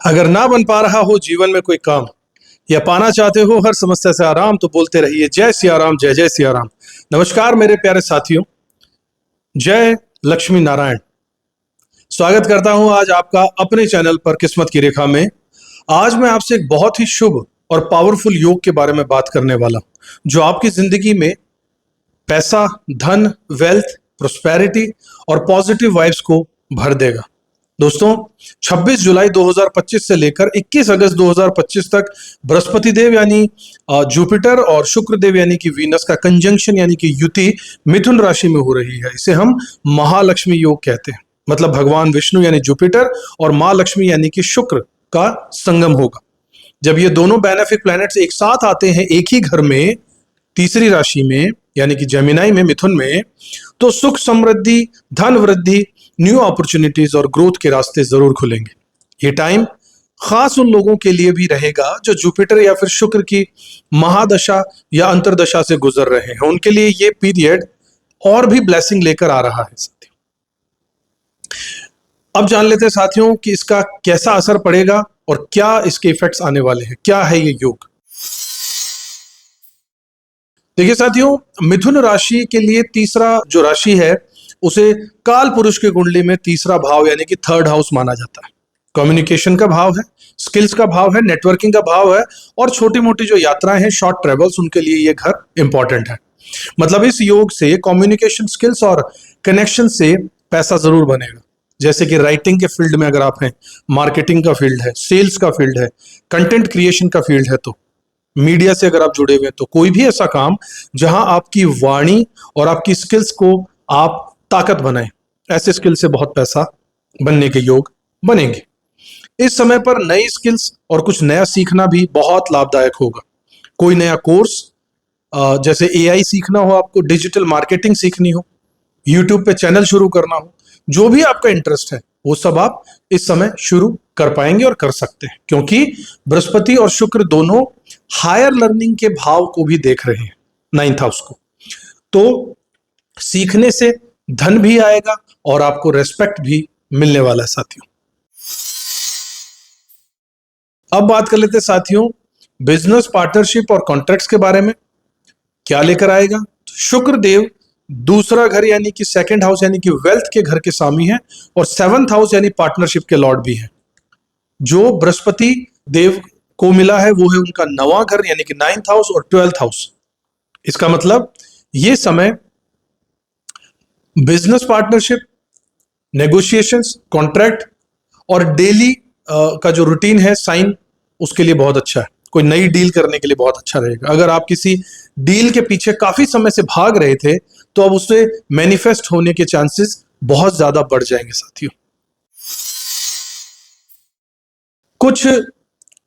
अगर ना बन पा रहा हो जीवन में कोई काम या पाना चाहते हो हर समस्या से आराम, तो बोलते रहिए जय सिया राम, जय जय सिया राम। नमस्कार मेरे प्यारे साथियों, जय लक्ष्मी नारायण। स्वागत करता हूं आज आपका अपने चैनल पर किस्मत की रेखा में। आज मैं आपसे एक बहुत ही शुभ और पावरफुल योग के बारे में बात करने वाला हूं, जो आपकी जिंदगी में पैसा, धन, वेल्थ, प्रोस्पेरिटी और पॉजिटिव वाइब्स को भर देगा। दोस्तों, 26 जुलाई 2025 से लेकर 21 अगस्त 2025 तक बृहस्पति देव यानी जुपिटर और शुक्र देव यानी कि वीनस का कंजंक्शन यानी कि युति मिथुन राशि में हो रही है। इसे हम महालक्ष्मी योग कहते हैं। मतलब भगवान विष्णु यानी जुपिटर और माँ लक्ष्मी यानी कि शुक्र का संगम होगा। जब ये दोनों बेनिफिक प्लैनेट्स एक साथ आते हैं एक ही घर में, तीसरी राशि में यानी कि जेमिनाई में, मिथुन में, तो सुख समृद्धि, धन वृद्धि, न्यू अपॉर्चुनिटीज और ग्रोथ के रास्ते जरूर खुलेंगे। ये टाइम खास उन लोगों के लिए भी रहेगा जो जुपिटर या फिर शुक्र की महादशा या अंतरदशा से गुजर रहे हैं। उनके लिए ये पीरियड और भी ब्लेसिंग लेकर आ रहा है साथियों। अब जान लेते हैं साथियों कि इसका कैसा असर पड़ेगा और क्या इसके इफेक्ट्स आने वाले हैं। क्या है ये योग? देखिए साथियों, मिथुन राशि के लिए तीसरा जो राशि है उसे काल पुरुष की कुंडली में तीसरा भाव यानी कि थर्ड हाउस माना जाता है। कम्युनिकेशन का भाव है, स्किल्स का भाव है, नेटवर्किंग का भाव है और छोटी मोटी जो यात्राएं हैं, शॉर्ट ट्रेवल्स, उनके लिए ये घर इंपॉर्टेंट है। मतलब इस योग से कम्युनिकेशन स्किल्स और कनेक्शन से पैसा जरूर बनेगा। जैसे कि राइटिंग के फील्ड में अगर आप हैं, मार्केटिंग का फील्ड है, सेल्स का फील्ड है, कंटेंट क्रिएशन का फील्ड है, तो मीडिया से अगर आप जुड़े हुए हैं, तो कोई भी ऐसा काम जहां आपकी वाणी और आपकी स्किल्स को आप ताकत बनाएं, ऐसे स्किल से बहुत पैसा बनने के योग बनेंगे। इस समय पर नई स्किल्स और कुछ नया सीखना भी बहुत लाभदायक होगा। कोई नया कोर्स, जैसे एआई सीखना हो, आपको डिजिटल मार्केटिंग सीखनी हो, यूट्यूब पे चैनल शुरू करना हो, जो भी आपका इंटरेस्ट है वो सब आप इस समय शुरू कर पाएंगे और कर सकते हैं, क्योंकि बृहस्पति और शुक्र दोनों हायर लर्निंग के भाव को भी देख रहे हैं, 9th हाउस को। तो सीखने से धन भी आएगा और आपको रेस्पेक्ट भी मिलने वाला है साथियों। अब बात कर लेते हैं साथियों बिजनेस पार्टनरशिप और कॉन्ट्रैक्ट्स के बारे में। क्या लेकर आएगा? शुक्र देव दूसरा घर यानी कि सेकंड हाउस यानी कि वेल्थ के घर के स्वामी है और 7th हाउस यानी पार्टनरशिप के लॉर्ड भी है। जो बृहस्पति देव को मिला है वो है उनका 9वां घर यानी कि 9th हाउस और 12th हाउस। इसका मतलब ये समय बिजनेस पार्टनरशिप, नेगोशिएशंस, कॉन्ट्रैक्ट और डेली का जो रूटीन है, साइन, उसके लिए बहुत अच्छा है। कोई नई डील करने के लिए बहुत अच्छा रहेगा। अगर आप किसी डील के पीछे काफी समय से भाग रहे थे तो अब उससे मैनिफेस्ट होने के चांसेस बहुत ज्यादा बढ़ जाएंगे साथियों। कुछ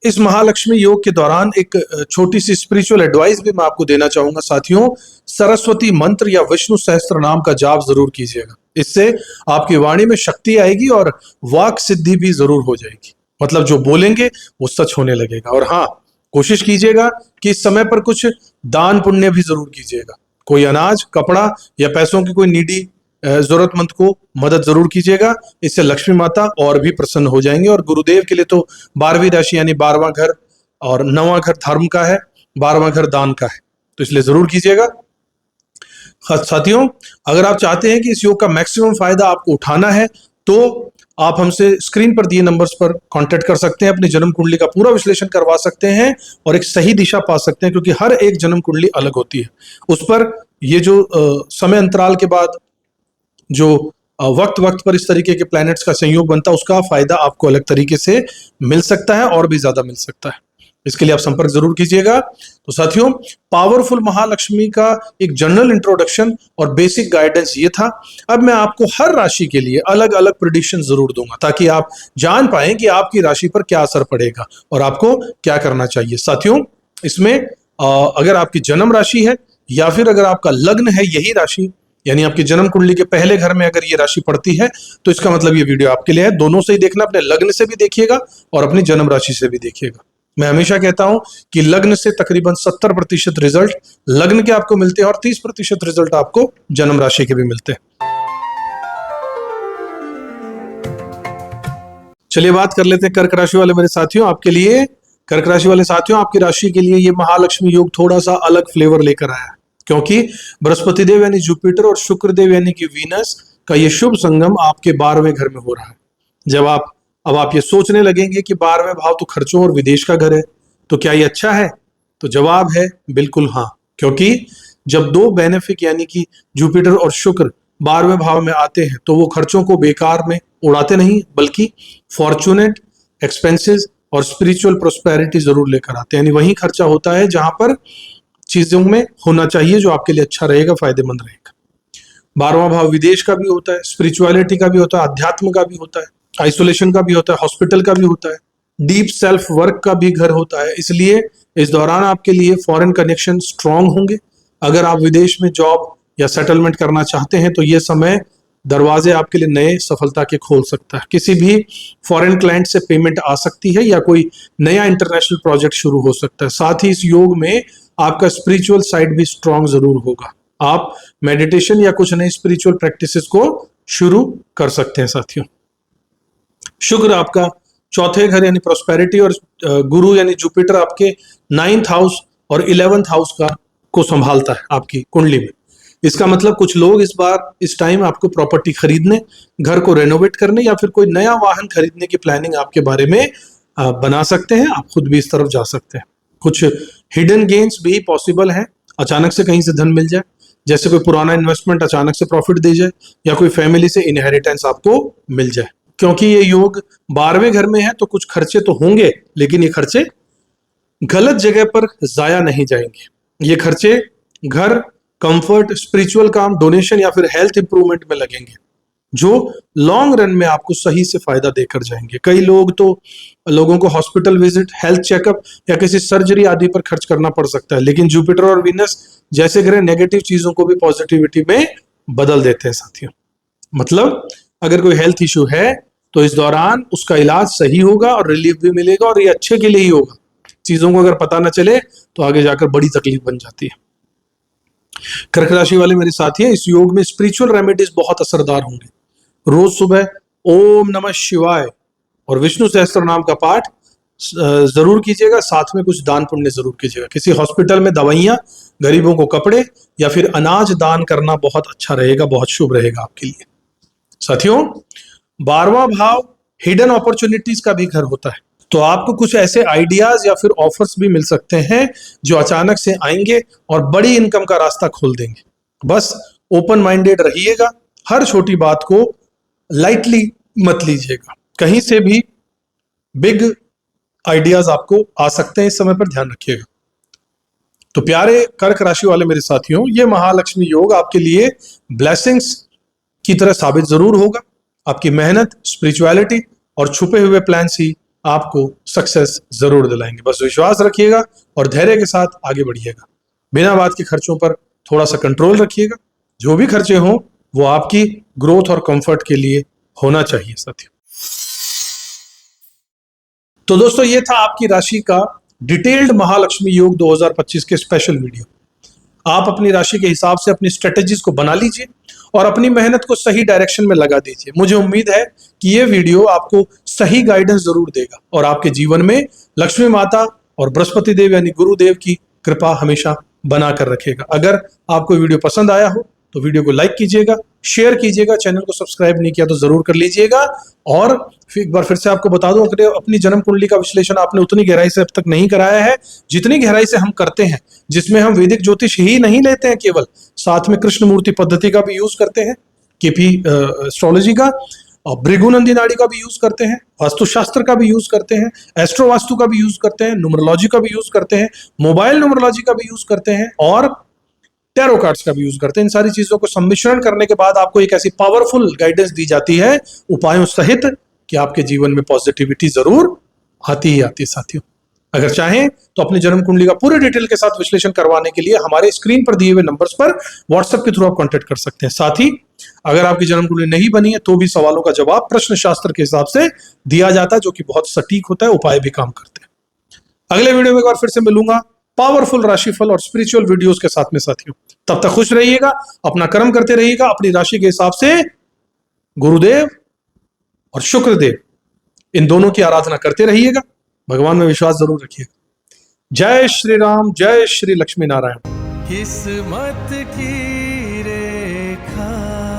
इस महालक्ष्मी योग के दौरान एक छोटी सी स्पिरिचुअल एडवाइस भी मैं आपको देना चाहूंगा साथियों। सरस्वती मंत्र या विष्णु सहस्त्र नाम का जाप जरूर कीजिएगा। इससे आपकी वाणी में शक्ति आएगी और वाक सिद्धि भी जरूर हो जाएगी। मतलब जो बोलेंगे वो सच होने लगेगा। और हाँ, कोशिश कीजिएगा कि इस समय पर कुछ दान पुण्य भी जरूर कीजिएगा। कोई अनाज, कपड़ा या पैसों की कोई नीडी जरूरतमंद को मदद जरूर कीजिएगा। इससे लक्ष्मी माता और भी प्रसन्न हो जाएंगे। और गुरुदेव के लिए तो 12वीं राशि यानी 12वां घर और 9वां घर धर्म का है, 12वां घर दान का है, तो इसलिए जरूर कीजिएगा। साथियों, अगर आप चाहते हैं कि इस योग का मैक्सिमम फायदा आपको उठाना है तो आप हमसे स्क्रीन पर दिए नंबर्स पर कांटेक्ट कर सकते हैं। अपनी जन्म कुंडली का पूरा विश्लेषण करवा सकते हैं और एक सही दिशा पा सकते हैं, क्योंकि हर एक जन्म कुंडली अलग होती है। उस पर ये जो समय अंतराल के बाद जो वक्त वक्त पर इस तरीके के प्लैनेट्स का संयोग बनता है, उसका फायदा आपको अलग तरीके से मिल सकता है और भी ज्यादा मिल सकता है। इसके लिए आप संपर्क जरूर कीजिएगा। तो साथियों, पावरफुल महालक्ष्मी का एक जनरल इंट्रोडक्शन और बेसिक गाइडेंस ये था। अब मैं आपको हर राशि के लिए अलग अलग प्रेडिक्शन जरूर दूंगा, ताकि आप जान पाएं कि आपकी राशि पर क्या असर पड़ेगा और आपको क्या करना चाहिए। साथियों, इसमें अगर आपकी जन्म राशि है या फिर अगर आपका लग्न है यही राशि, यानी आपकी जन्म कुंडली के पहले घर में अगर ये राशि पड़ती है, तो इसका मतलब ये वीडियो आपके लिए है। दोनों से ही देखना, अपने लग्न से भी देखिएगा और अपनी जन्म राशि से भी देखिएगा। मैं हमेशा कहता हूं कि लग्न से तकरीबन 70% रिजल्ट लग्न के आपको मिलते हैं और 30% रिजल्ट आपको जन्म राशि के भी मिलते हैं। चलिए बात कर लेते हैं कर्क राशि वाले मेरे साथियों। आपके लिए कर्क राशि वाले साथियों, आपकी राशि के लिए ये महालक्ष्मी योग थोड़ा सा अलग फ्लेवर लेकर आया है, क्योंकि बृहस्पति देव यानी जुपिटर और शुक्र देव यानी कि वीनस का ये शुभ संगम आपके 12वें घर में हो रहा है। जब आप ये सोचने लगेंगे कि 12वें भाव तो खर्चों और विदेश का घर है, तो क्या ये अच्छा है? तो जवाब है बिल्कुल हाँ, क्योंकि जब दो बेनिफिक यानी कि जुपिटर और शुक्र 12वें भाव में आते हैं तो वो खर्चों को बेकार में उड़ाते नहीं, बल्कि फॉर्चुनेट एक्सपेंसेस और स्पिरिचुअल प्रोस्पेरिटी जरूर लेकर आते हैं। यानी वही खर्चा होता है जहां पर चीजों में होना चाहिए जो आपके लिए अच्छा रहेगा, फायदेमंद रहेगा। 12वां भाव विदेश का भी होता है, स्पिरिचुअलिटी का भी होता है, अध्यात्म का भी होता है, आइसोलेशन का भी होता है, हॉस्पिटल का भी होता है, डीप सेल्फ वर्क का भी घर होता है। इसलिए इस दौरान आपके लिए फॉरेन कनेक्शन स्ट्रांग होंगे। अगर आप विदेश में जॉब या सेटलमेंट करना चाहते हैं तो ये समय दरवाजे आपके लिए नए सफलता के खोल सकता है। किसी भी फॉरेन क्लाइंट से पेमेंट आ सकती है या कोई नया इंटरनेशनल प्रोजेक्ट शुरू हो सकता है। साथ ही इस योग में आपका स्पिरिचुअल साइड भी स्ट्रांग जरूर होगा। आप मेडिटेशन या कुछ नई स्पिरिचुअल प्रैक्टिसेस को शुरू कर सकते हैं साथियों। शुक्र आपका चौथे घर यानी प्रोस्पेरिटी और गुरु यानी जुपिटर आपके 9th हाउस और 11th हाउस को संभालता है आपकी कुंडली में। इसका मतलब कुछ लोग इस टाइम आपको प्रॉपर्टी खरीदने, घर को रेनोवेट करने या फिर कोई नया वाहन खरीदने की प्लानिंग आपके बारे में बना सकते हैं। आप खुद भी इस तरफ जा सकते हैं। कुछ हिडन गेन्स भी पॉसिबल हैं, अचानक से कहीं से धन मिल जाए, जैसे कोई पुराना इन्वेस्टमेंट अचानक से प्रॉफिट दे जाए या कोई फैमिली से इनहेरिटेंस आपको मिल जाए। क्योंकि ये योग 12वें घर में है तो कुछ खर्चे तो होंगे, लेकिन ये खर्चे गलत जगह पर जाया नहीं जाएंगे। ये खर्चे घर, कंफर्ट, स्पिरिचुअल काम, डोनेशन या फिर हेल्थ इंप्रूवमेंट में लगेंगे, जो लॉन्ग रन में आपको सही से फायदा देकर जाएंगे। कई लोगों को हॉस्पिटल विजिट, हेल्थ चेकअप या किसी सर्जरी आदि पर खर्च करना पड़ सकता है, लेकिन जुपिटर और वीनस जैसे ग्रह नेगेटिव चीजों को भी पॉजिटिविटी में बदल देते हैं साथियों। मतलब अगर कोई हेल्थ इशू है तो इस दौरान उसका इलाज सही होगा और रिलीफ भी मिलेगा, और ये अच्छे के लिए ही होगा। चीजों को अगर पता ना चले तो आगे जाकर बड़ी तकलीफ बन जाती है। कर्क राशि वाले मेरे साथी हैं, इस योग में स्पिरिचुअल रेमेडीज बहुत असरदार होंगे। रोज सुबह ओम नमः शिवाय और विष्णु सहस्त्र नाम का पाठ जरूर कीजिएगा। साथ में कुछ दान पुण्य जरूर कीजिएगा। किसी हॉस्पिटल में दवाइयां, गरीबों को कपड़े या फिर अनाज दान करना बहुत अच्छा रहेगा, बहुत शुभ रहेगा आपके लिए। साथियों, 12वां भाव हिडन अपॉर्चुनिटीज का भी घर होता है, तो आपको कुछ ऐसे आइडियाज या फिर ऑफर्स भी मिल सकते हैं जो अचानक से आएंगे और बड़ी इनकम का रास्ता खोल देंगे। बस ओपन माइंडेड रहिएगा, हर छोटी बात को लाइटली मत लीजिएगा। कहीं से भी बिग आइडियाज आपको आ सकते हैं, इस समय पर ध्यान रखिएगा। तो प्यारे कर्क राशि वाले मेरे साथियों, ये महालक्ष्मी योग आपके लिए ब्लेसिंग्स की तरह साबित जरूर होगा। आपकी मेहनत, स्पिरिचुअलिटी और छुपे हुए प्लान्स ही आपको सक्सेस जरूर दिलाएंगे। बस विश्वास रखिएगा और धैर्य के साथ आगे बढ़िएगा। बिना बात के खर्चों पर थोड़ा सा कंट्रोल रखिएगा। जो भी खर्चे हों वो आपकी ग्रोथ और कंफर्ट के लिए होना चाहिए साथियों। तो दोस्तों, ये था आपकी राशि का डिटेल्ड महालक्ष्मी योग 2025 के स्पेशल वीडियो। आप अपनी राशि के हिसाब से अपनी स्ट्रेटेजीज को बना लीजिए और अपनी मेहनत को सही डायरेक्शन में लगा दीजिए। मुझे उम्मीद है कि ये वीडियो आपको सही गाइडेंस जरूर देगा और आपके जीवन में लक्ष्मी माता और बृहस्पति देव यानी गुरुदेव की कृपा हमेशा बनाकर रखेगा। अगर आपको वीडियो पसंद आया हो तो वीडियो को लाइक कीजिएगा, शेयर कीजिएगा, चैनल को सब्सक्राइब नहीं किया तो जरूर कर लीजिएगा। और एक बार फिर से आपको बता दूं, अगर अपनी जन्म कुंडली का विश्लेषण आपने उतनी गहराई से अब तक नहीं कराया है जितनी गहराई से हम करते हैं, जिसमें हम वैदिक ज्योतिष ही नहीं लेते हैं केवल, साथ में कृष्ण मूर्ति पद्धति का भी यूज करते हैं, केपी एस्ट्रोलॉजी का, और भृगुनंदी नाड़ी का भी यूज करते हैं, वास्तुशास्त्र का भी यूज करते हैं, एस्ट्रो वास्तु का भी यूज करते हैं, न्यूमरोलॉजी का भी यूज करते हैं, मोबाइल न्यूमरोलॉजी का भी यूज करते हैं और टैरो कार्ड्स का भी यूज करते हैं। इन सारी चीजों को सम्मिश्रण करने के बाद आपको एक ऐसी पावरफुल गाइडेंस दी जाती है उपायों सहित कि आपके जीवन में पॉजिटिविटी जरूर आती ही आती है साथियों। अगर चाहें तो अपनी जन्म कुंडली का पूरे डिटेल के साथ विश्लेषण करवाने के लिए हमारे स्क्रीन पर दिए हुए नंबर्स पर व्हाट्सएप के थ्रू आप कांटेक्ट कर सकते हैं। साथ ही अगर आपकी जन्म कुंडली नहीं बनी है तो भी सवालों का जवाब प्रश्न शास्त्र के हिसाब से दिया जाता है, जो कि बहुत सटीक होता है, उपाय भी काम करते हैं। अगले वीडियो में एक बार फिर से मिलूंगा पावरफुल राशिफल और स्पिरिचुअल वीडियोस के साथ में साथियों। तब तक खुश रहिएगा, अपना कर्म करते रहिएगा, अपनी राशि के हिसाब से गुरुदेव और शुक्रदेव इन दोनों की आराधना करते रहिएगा, भगवान में विश्वास जरूर रखिएगा। जय श्री राम, जय श्री लक्ष्मी नारायण। किस्मत की रेखा